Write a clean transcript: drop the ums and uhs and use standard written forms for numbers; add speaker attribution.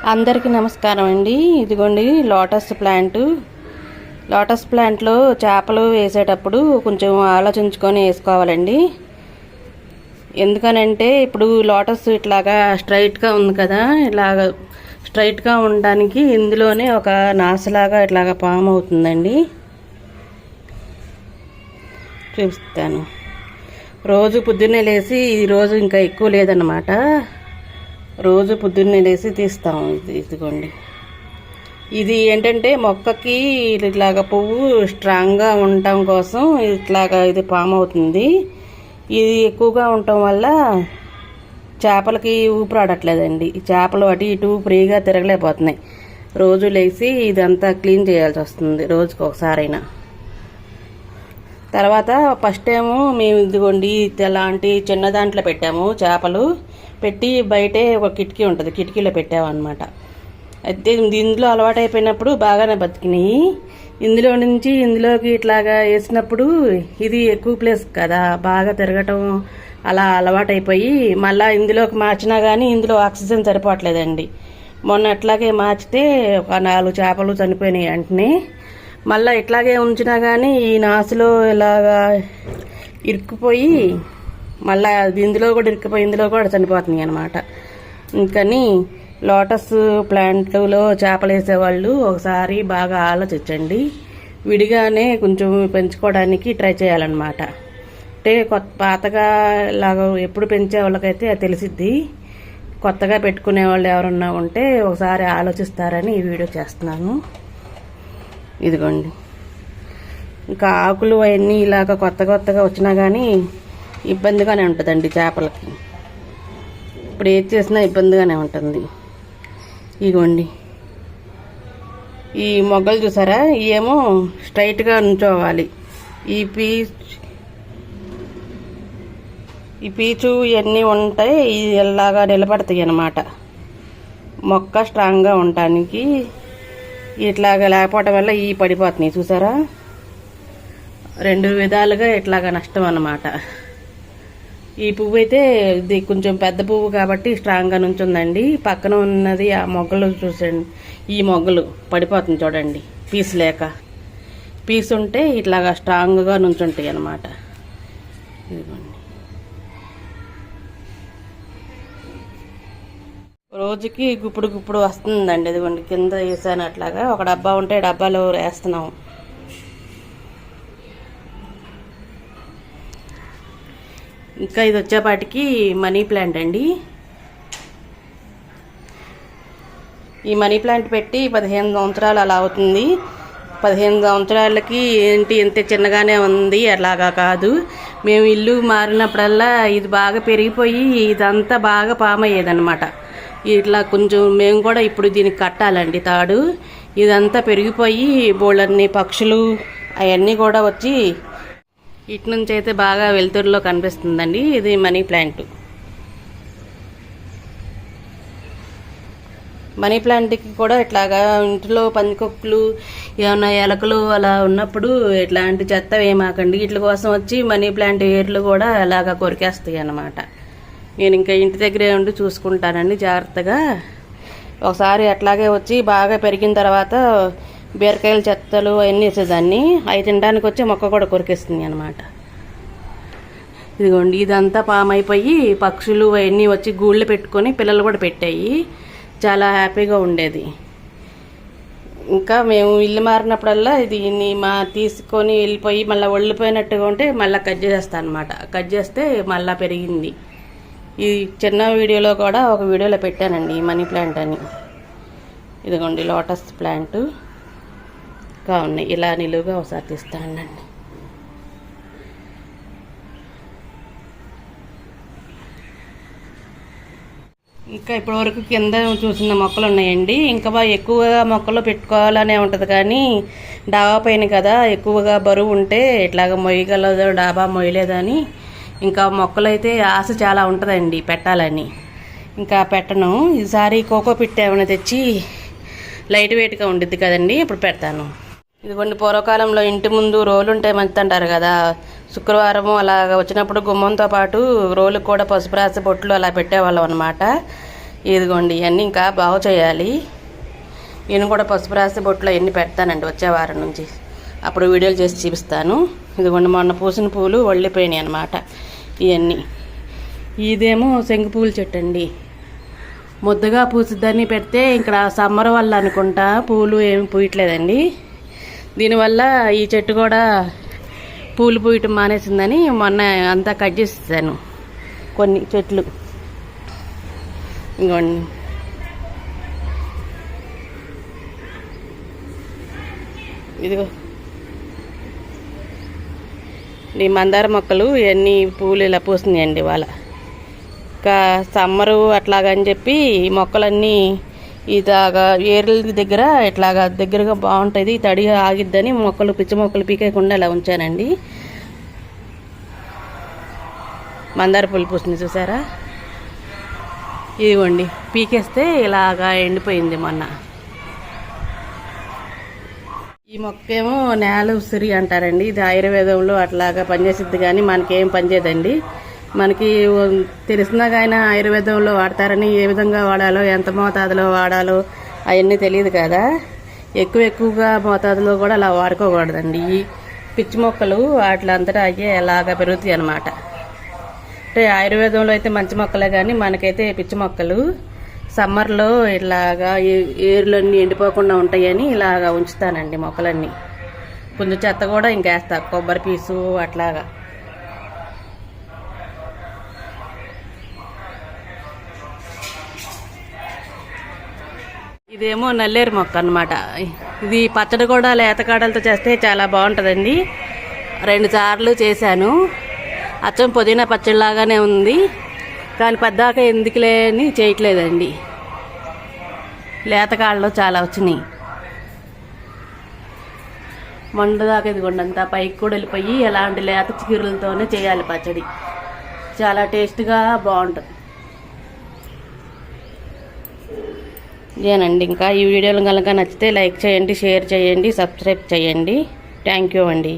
Speaker 1: అందరికీ నమస్కారం అండి. ఇదిగోండి లోటస్ ప్లాంట్లో చేపలు వేసేటప్పుడు కొంచెం ఆలోచించుకొని వేసుకోవాలండి. ఎందుకనంటే ఇప్పుడు లోటస్ ఇట్లాగా స్ట్రైట్గా ఉంది కదా, ఇలాగ స్ట్రైట్గా ఉండడానికి ఇందులోనే ఒక నాసులాగా ఇట్లాగా ఫామ్ అవుతుందండి. చూపిస్తాను. రోజు పొద్దున్నే లేసి, ఈరోజు ఇంకా ఎక్కువ లేదన్నమాట, రోజు పొద్దున్నే లేసి తీస్తాము. ఇదిగోండి, ఇది ఏంటంటే మొక్కకి ఇట్లాగా పువ్వు స్ట్రాంగ్గా ఉండటం కోసం ఇట్లాగా ఇది ఫామ్ అవుతుంది. ఇది ఎక్కువగా ఉండటం వల్ల చేపలకి ఊపిరాడట్లేదండి. చేపలు అటు ఇటు ఫ్రీగా తిరగలేకపోతున్నాయి. రోజు లేచి ఇదంతా క్లీన్ చేయాల్సి వస్తుంది, రోజుకి ఒకసారైనా. తర్వాత ఫస్ట్ ఏమో మేము ఇదిగోండి ఇలాంటి చిన్న దాంట్లో పెట్టాము. చేపలు పెట్టి బయటే ఒక కిటికీ ఉంటుంది, కిటికీలో పెట్టామన్నమాట. అయితే ఇందులో అలవాటు అయిపోయినప్పుడు బాగానే బతికినాయి. ఇందులో నుంచి ఇందులోకి ఇట్లాగా వేసినప్పుడు ఇది ఎక్కువ ప్లేస్ కదా, బాగా తిరగటం అలా అలవాటైపోయి మళ్ళీ ఇందులోకి మార్చినా కానీ ఇందులో ఆక్సిజన్ సరిపోవట్లేదండి. మొన్న అట్లాగే మార్చితే ఒక 4 చేపలు చనిపోయినాయి వెంటనే. మళ్ళీ ఇట్లాగే ఉంచినా కానీ ఈ నాసులో ఇలాగా ఇరుక్కుపోయి మళ్ళీ ఇందులో కూడా ఇరుక్కుపోయి ఇందులో కూడా చనిపోతున్నాయి అన్నమాట. ఇంకని లోటస్ ప్లాంట్లో చేపలు వేసేవాళ్ళు ఒకసారి బాగా ఆలోచించండి. విడిగానే కొంచెం పెంచుకోవడానికి ట్రై చేయాలన్నమాట. అంటే పాతగా ఇలాగ ఎప్పుడు పెంచే వాళ్ళకైతే అది తెలిసిద్ది. కొత్తగా పెట్టుకునే వాళ్ళు ఎవరన్నా ఉంటే ఒకసారి ఆలోచిస్తారని ఈ వీడియో చేస్తున్నాను. ఇదిగోండి, ఇంకా ఆకులు అవన్నీ ఇలాగ కొత్తగా వచ్చినా కానీ ఇబ్బందిగానే ఉంటుందండి చేపలకి. ఇప్పుడు ఏది చేసినా ఇబ్బందిగానే ఉంటుంది. ఇదిగోండి, ఈ మొగ్గలు చూసారా, ఇవేమో స్ట్రైట్గా నుంచోవాలి. ఈ పీచు ఇవన్నీ ఉంటాయి, ఇలాగా నిలబడతాయి అన్నమాట. మొక్క స్ట్రాంగ్గా ఉండటానికి ఇట్లాగా లేకపోవటం వల్ల ఈ పడిపోతున్నాయి చూసారా. 2 విధాలుగా ఇట్లాగా నష్టం అన్నమాట. ఈ పువ్వు అయితే ఇది కొంచెం పెద్ద పువ్వు కాబట్టి స్ట్రాంగ్గా నుంచుందండి. పక్కన ఉన్నది ఆ మొగ్గలు చూసండి, ఈ మొగ్గలు పడిపోతుంది చూడండి. పీస్ లేక, పీస్ ఉంటే ఇట్లాగా స్ట్రాంగ్గా నుంచుంటాయి అన్నమాట. ఇదిగోండి, రోజుకి గుప్పుడు వస్తుందండి. ఇదిగోండి, కింద వేసాను అట్లాగా. ఒక డబ్బా ఉంటే డబ్బాలో వేస్తున్నాం. ఇంకా ఇది వచ్చేపాటికి మనీ ప్లాంట్ అండి. ఈ మనీ ప్లాంట్ పెట్టి 15 సంవత్సరాలు అలా అవుతుంది. 15 సంవత్సరాలకి ఏంటి ఇంత చిన్నగానే ఉంది అలాగా కాదు. మేము ఇల్లు మారినప్పుడల్లా ఇది బాగా పెరిగిపోయి ఇదంతా బాగా పామ్ అయ్యేదన్నమాట. ఇట్లా కొంచెం మేము కూడా ఇప్పుడు దీనికి కట్టాలండి తాడు. ఇదంతా పెరిగిపోయి బోళ్ళన్ని పక్షులు అవన్నీ కూడా వచ్చి ఇటు నుంచి అయితే బాగా వెలుతురులో కనిపిస్తుందండి. ఇది మనీ ప్లాంట్. మనీ ప్లాంట్కి కూడా ఇట్లాగా ఇంట్లో పందికొక్కులు ఏమైనా ఎలకలు అలా ఉన్నప్పుడు ఇట్లాంటి చెత్త వేయమాకండి. వీటి కోసం వచ్చి మనీ ప్లాంట్ ఏర్లు కూడా అలాగా కొరికేస్తాయి అన్నమాట. నేను ఇంకా ఇంటి దగ్గరే ఉండి చూసుకుంటానండి జాగ్రత్తగా. ఒకసారి అట్లాగే వచ్చి బాగా పెరిగిన తర్వాత బీరకాయలు చెత్తలు అవన్నీ వేసేదాన్ని. అవి తినడానికి వచ్చి మొక్క కూడా కొరికేస్తుంది అనమాట. ఇదిగోండి, ఇదంతా పామ్ అయిపోయి పక్షులు అవన్నీ వచ్చి గూళ్ళు పెట్టుకొని పిల్లలు కూడా పెట్టాయి. చాలా హ్యాపీగా ఉండేది. ఇంకా మేము ఇల్లు మారినప్పుడల్లా దీన్ని తీసుకొని వెళ్ళిపోయి మళ్ళీ ఒళ్ళిపోయినట్టుగా ఉంటే మళ్ళీ కట్ చేస్తాను అనమాట. కట్ చేస్తే మళ్ళీ పెరిగింది. ఈ చిన్న వీడియోలో కూడా ఒక వీడియోలో పెట్టానండి మనీ ప్లాంట్ అని. ఇదిగోండి లోటస్ ప్లాంట్ ఇంకా ఉన్నాయి. ఇలా నిలువుగా ఒకసారి తీస్తానండి. ఇంకా ఇప్పటివరకు కింద చూసిన మొక్కలు ఉన్నాయండి. ఇంకా ఎక్కువగా మొక్కలు పెట్టుకోవాలనే ఉంటుంది కానీ డాబా పైన కదా, ఎక్కువగా బరువు ఉంటే ఇట్లాగ మొయ్యగలదు, డాబా మొయ్యలేదని ఇంకా మొక్కలైతే ఆశ చాలా ఉంటుందండి పెట్టాలని. ఇంకా పెట్టను. ఈసారి కోకో పిట్ ఏమైనా తెచ్చి లైట్ వెయిట్గా ఉండిద్ది కదండి, ఇప్పుడు పెడతాను. ఇదిగోండి, పూర్వకాలంలో ఇంటి ముందు రోలు ఉంటే మంచిది అంటారు కదా. శుక్రవారము అలా వచ్చినప్పుడు గుమ్మంతో పాటు రోలుకు కూడా పసుపు రాసి బొట్లు అలా పెట్టేవాళ్ళం అనమాట. ఇదిగోండి ఇవన్నీ ఇంకా బాగు చేయాలి. నేను కూడా పసుపు రాసి బొట్లో ఎన్ని పెడతానండి వచ్చే వారం నుంచి. అప్పుడు వీడియోలు చేసి చూపిస్తాను. ఇదిగోండి మొన్న పూసిన పూలు వళ్ళిపోయినాయి అన్నమాట ఇవన్నీ. ఇదేమో శంకు పూల చెట్టు అండి. ముద్దగా పూసిద్దని పెడితే ఇక్కడ సమ్మర్ వల్ల అనుకుంటా పూలు ఏమి పూయట్లేదండి. దీనివల్ల ఈ చెట్టు కూడా పూలు పూయటం మానేసిందని మొన్న అంతా కట్ చేసేసాను కొన్ని చెట్లు. ఇంకోండి ఇదిగో ఈ మందార మొక్కలు ఇవన్నీ పూలు ఇలా పూస్తున్నాయండి వాళ్ళ. ఇంకా సమ్మరు అట్లాగని చెప్పి ఈ మొక్కలన్నీ ఇలాగా ఏర్ల దగ్గర ఇట్లాగా దగ్గరగా బాగుంటుంది, తడి ఆగిద్దని మొక్కలు పిచ్చి మొక్కలు పీకేయకుండా ఇలా ఉంచానండి. మందార పూలు పూసింది చూసారా, ఇదిగోండి పీకేస్తే ఇలాగా ఎండిపోయింది మొన్న. ఈ మొక్కేమో నేల ఉసిరి అంటారండి. ఇది ఆయుర్వేదంలో అట్లాగా పనిచేసిద్ది కానీ మనకేం పనిచేయదండి. మనకి తెలిసినా కానీ ఆయుర్వేదంలో వాడతారని ఏ విధంగా వాడాలో ఎంత మోతాదులో వాడాలో అవన్నీ తెలియదు కదా. ఎక్కువగా మోతాదులో కూడా అలా వాడుకోకూడదండి. ఈ పిచ్చి మొక్కలు వాటిలంతటా అయ్యే ఎలాగా పెరుగుతాయి అన్నమాట. అంటే ఆయుర్వేదంలో అయితే మంచి మొక్కలే కానీ మనకైతే పిచ్చి మొక్కలు. సమ్మర్లో ఇలాగా ఏర్లన్నీ ఎండిపోకుండా ఉంటాయని ఇలాగా ఉంచుతానండి మొక్కలన్నీ. కొంచెం చెత్త కూడా ఇంకేస్తా, కొబ్బరి పీసు అట్లాగా. ఇదేమో నల్లేరు మొక్క అన్నమాట. ఇది పచ్చడి కూడా లేత కాడలతో చేస్తే చాలా బాగుంటుందండి. 2 సార్లు చేశాను. అచ్చం పుదీనా పచ్చడిలాగానే ఉంది కానీ పెద్దాక ఎందుకులే అని చేయట్లేదండి. లేత కాడలు చాలా వచ్చినాయి. మొండదాకా ఇదిగోండి అంతా పైకి కూడా వెళ్ళిపోయి ఎలాంటి లేత చిగురులతోనే చేయాలి పచ్చడి. చాలా టేస్ట్గా బాగుంటుంది. ఇదేనండి. ఇంకా ఈ వీడియోలు కనుక నచ్చితే లైక్ చేయండి, షేర్ చేయండి, సబ్స్క్రైబ్ చేయండి. థ్యాంక్ యూ అండి.